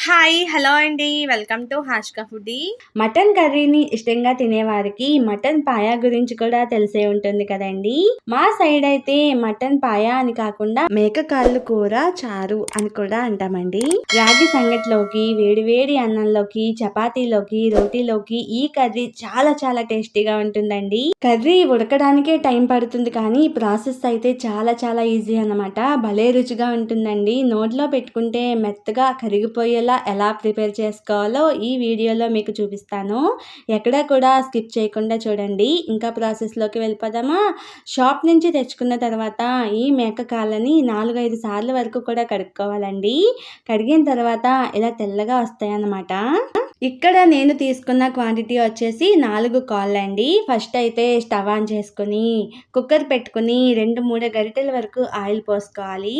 Hi hello అండి welcome to హాష్కా foodie. Mutton కర్రీని ఇష్టంగా తినేవారికి మటన్ పాయా గురించి కూడా తెలిసే ఉంటుంది కదండి. మా సైడ్ అయితే మటన్ పాయా అని కాకుండా మేకకాళ్ళు కూర చారు అని కూడా అంటామండి. రాగి సంగట్లోకి వేడివేడి అన్నంలోకి చపాతీలోకి రోటీలోకి ఈ కర్రీ చాలా చాలా టేస్టీగా ఉంటుందండి. కర్రీ ఉడకడానికే టైం పడుతుంది కానీ ప్రాసెస్ అయితే చాలా చాలా ఈజీ అన్నమాట. భలే రుచిగా ఉంటుందండి. నోట్లో పెట్టుకుంటే మెత్తగా కరిగిపోయేలా ఎలా ప్రిపేర్ చేసుకోవాలో ఈ వీడియోలో మీకు చూపిస్తాను. ఎక్కడ కూడా స్కిప్ చేయకుండా చూడండి. ఇంకా ప్రాసెస్లోకి వెళ్ళిపోదామా. షాప్ నుంచి తెచ్చుకున్న తర్వాత ఈ మేక కాళ్ళని 4-5 సార్లు వరకు కూడా కడుక్కోవాలండి. కడిగిన తర్వాత ఇలా తెల్లగా వస్తాయన్నమాట. ఇక్కడ నేను తీసుకున్న క్వాంటిటీ వచ్చేసి 4 కాళ్ళండి. ఫస్ట్ అయితే స్టవ్ ఆన్ చేసుకుని కుక్కర్ పెట్టుకుని 2-3 గరిటెల వరకు ఆయిల్ పోసుకోవాలి.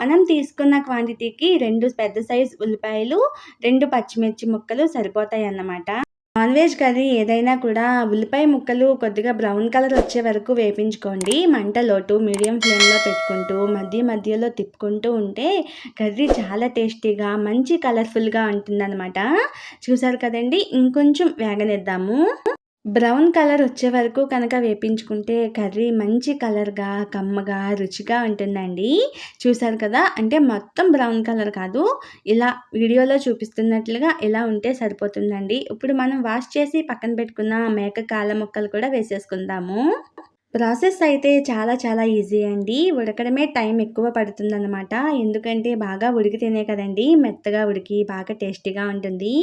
మనం తీసుకున్న క్వాంటిటీకి 2 పెద్ద సైజ్ ఉల్లిపాయలు 2 పచ్చిమిర్చి ముక్కలు సరిపోతాయి అన్నమాట. నాన్ వెజ్ కర్రీ ఏదైనా కూడా ఉల్లిపాయ ముక్కలు కొద్దిగా బ్రౌన్ కలర్ వచ్చే వరకు వేపించుకోండి. మంట లోటు మీడియం ఫ్లేమ్లో పెట్టుకుంటూ మధ్యలో తిప్పుకుంటూ ఉంటే కర్రీ చాలా టేస్టీగా మంచి కలర్ఫుల్గా ఉంటుందన్నమాట. చూసారు కదండి. ఇంకొంచెం వేగనిద్దాము. బ్రౌన్ కలర్ వచ్చే వరకు కనుక వేపించుకుంటే కర్రీ మంచి కలర్గా కమ్మగా రుచిగా ఉంటుందండి. చూసారు కదా. అంటే మొత్తం బ్రౌన్ కలర్ కాదు, ఇలా వీడియోలో చూపిస్తున్నట్లుగా ఇలా ఉంటే సరిపోతుందండి. ఇప్పుడు మనం వాష్ చేసి పక్కన పెట్టుకున్న మేక కాళ్ళ ముక్కలు కూడా వేసేసుకుందాము. ప్రాసెస్ అయితే చాలా చాలా ఈజీ అండి. ఉడకడమే టైం ఎక్కువ పడుతుందన్నమాట. ఎందుకంటే బాగా ఉడికితేనే కదండి మెత్తగా ఉడికి బాగా టేస్టీగా ఉంటుంది.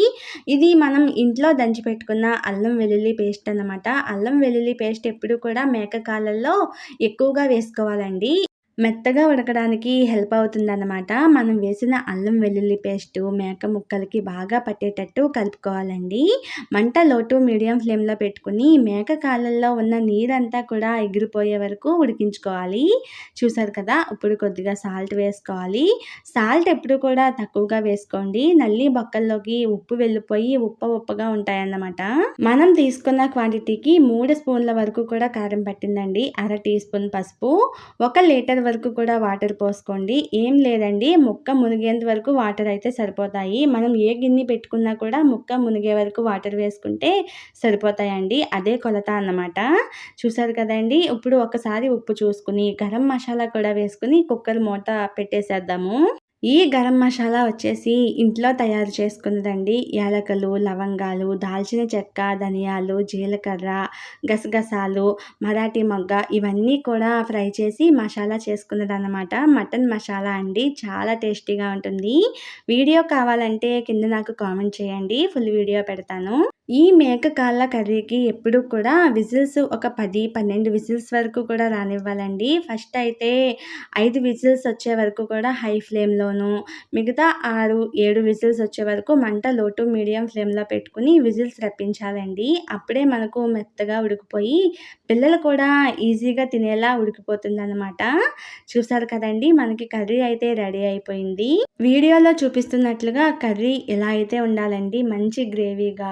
ఇది మనం ఇంట్లో దంచి పెట్టుకున్న అల్లం వెల్లుల్లి పేస్ట్ అన్నమాట. అల్లం వెల్లుల్లి పేస్ట్ ఎప్పుడు కూడా మేక కాళ్ళల్లో ఎక్కువగా వేసుకోవాలండి. మెత్తగా ఉడకడానికి హెల్ప్ అవుతుందన్నమాట. మనం వేసిన అల్లం వెల్లుల్లి పేస్టు మేక ముక్కలకి బాగా పట్టేటట్టు కలుపుకోవాలండి. మంట లోటు మీడియం ఫ్లేమ్లో పెట్టుకుని మేక కాళ్ళల్లో ఉన్న నీరంతా కూడా ఎగిరిపోయే వరకు ఉడికించుకోవాలి. చూసారు కదా. ఇప్పుడు కొద్దిగా సాల్ట్ వేసుకోవాలి. సాల్ట్ ఎప్పుడు కూడా తక్కువగా వేసుకోండి. నల్లి బొక్కల్లోకి ఉప్పు వెళ్ళిపోయి ఉప్పగా ఉంటాయన్నమాట. మనం తీసుకున్న క్వాంటిటీకి 3 స్పూన్ల వరకు కూడా కారం పట్టిందండి. 1/2 టీ స్పూన్ పసుపు, 1 లీటర్ వరకు కూడా వాటర్ పోసుకోండి. ఏం లేదండి, ముక్క మునిగేంత వరకు వాటర్ అయితే సరిపోతాయి. మనం ఏ గిన్నె పెట్టుకున్నా కూడా ముక్క మునిగే వరకు వాటర్ వేసుకుంటే సరిపోతాయండి. అదే కొలత అన్నమాట. చూసారు కదండి. ఇప్పుడు ఒకసారి ఉప్పు చూసుకుని గరం మసాలా కూడా వేసుకుని కుక్కర్ మూత పెట్టేసేద్దాము. ఈ గరం మసాలా వచ్చేసి ఇంట్లో తయారు చేసుకున్నదండి. యాలకులు, లవంగాలు, దాల్చిన చెక్క, ధనియాలు, జీలకర్ర, గసగసాలు, మరాఠీ మొగ్గ ఇవన్నీ కూడా ఫ్రై చేసి మసాలా చేసుకున్నదన్నమాట. మటన్ మసాలా అండి. చాలా టేస్టీగా ఉంటుంది. వీడియో కావాలంటే కింద నాకు కామెంట్ చేయండి, ఫుల్ వీడియో పెడతాను. ఈ మేక కాళ్ళ కర్రీకి ఎప్పుడు కూడా విజిల్స్ ఒక 10-12 విజిల్స్ వరకు కూడా రానివ్వాలండి. ఫస్ట్ అయితే 5 విజిల్స్ వచ్చే వరకు కూడా హై ఫ్లేమ్లోను, మిగతా 6-7 విజిల్స్ వచ్చే వరకు మంట లోటు మీడియం ఫ్లేమ్లో పెట్టుకుని విజిల్స్ రప్పించాలండి. అప్పుడే మనకు మెత్తగా ఉడికిపోయి పిల్లలు కూడా ఈజీగా తినేలా ఉడికిపోతుందన్నమాట. చూసారు కదండి. మనకి కర్రీ అయితే రెడీ అయిపోయింది. వీడియోలో చూపిస్తున్నట్లుగా కర్రీ ఎలా అయితే ఉండాలండి, మంచి గ్రేవీగా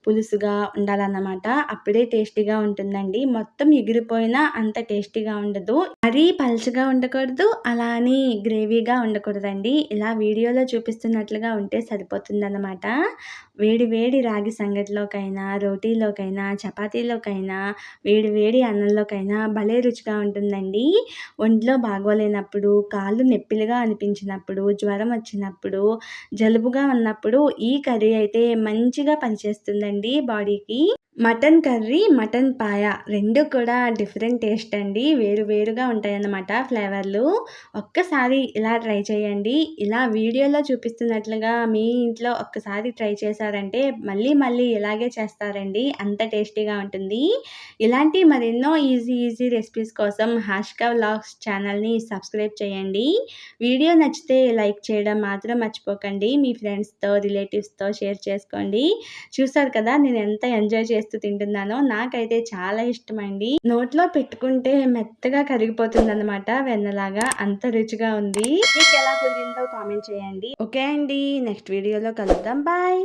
పులుసుగా ఉండాలన్నమాట. అప్పుడే టేస్టీగా ఉంటుందండి. మొత్తం ఎగిరిపోయినా అంత టేస్టీగా ఉండదు. మరీ పల్చగా ఉండకూడదు, అలా అని గ్రేవీగా ఉండకూడదండి. ఇలా వీడియోలో చూపిస్తున్నట్లుగా ఉంటే సరిపోతుందన్నమాట. వేడి వేడి రాగి సంగటిలోకైనా, రోటీలోకైనా, చపాతీలోకైనా, వేడి వేడి అన్నంలోకైనా భలే రుచిగా ఉంటుందండి. ఒంట్లో బాగోలేనప్పుడు, కాళ్ళు నొప్పిలుగా అనిపించినప్పుడు, జ్వరం వచ్చినప్పుడు, జలుబుగా ఉన్నప్పుడు ఈ కర్రీ అయితే మంచిగా పనిచేస్తుందండి బాడీకి. మటన్ కర్రీ, మటన్ పాయ 2 కూడా డిఫరెంట్ టేస్ట్ అండి. వేరుగా ఉంటాయన్నమాట ఫ్లేవర్లు. ఒక్కసారి ఇలా ట్రై చేయండి. ఇలా వీడియోలో చూపిస్తున్నట్లుగా మీ ఇంట్లో ఒక్కసారి ట్రై చేశారంటే మళ్ళీ ఇలాగే చేస్తారండి. అంత టేస్టీగా ఉంటుంది. ఇలాంటి మరెన్నో ఈజీ రెసిపీస్ కోసం హాష్కా వ్లాగ్స్ ఛానల్ని సబ్స్క్రైబ్ చేయండి. వీడియో నచ్చితే లైక్ చేయడం మాత్రం మర్చిపోకండి. మీ ఫ్రెండ్స్తో రిలేటివ్స్తో షేర్ చేసుకోండి. చూసారు కదా నేను ఎంత ఎంజాయ్ చేస్తూ తింటున్నానో. నాకైతే చాలా ఇష్టమండి. నోట్లో పెట్టుకుంటే మెత్తగా కరిగిపోతుందన్నమాట వెన్నలాగా. అంత రుచిగా ఉంది. మీకు ఎలా కుదిరిందో కామెంట్ చేయండి. ఓకే అండి, నెక్స్ట్ వీడియోలో కలుద్దాం. బాయ్.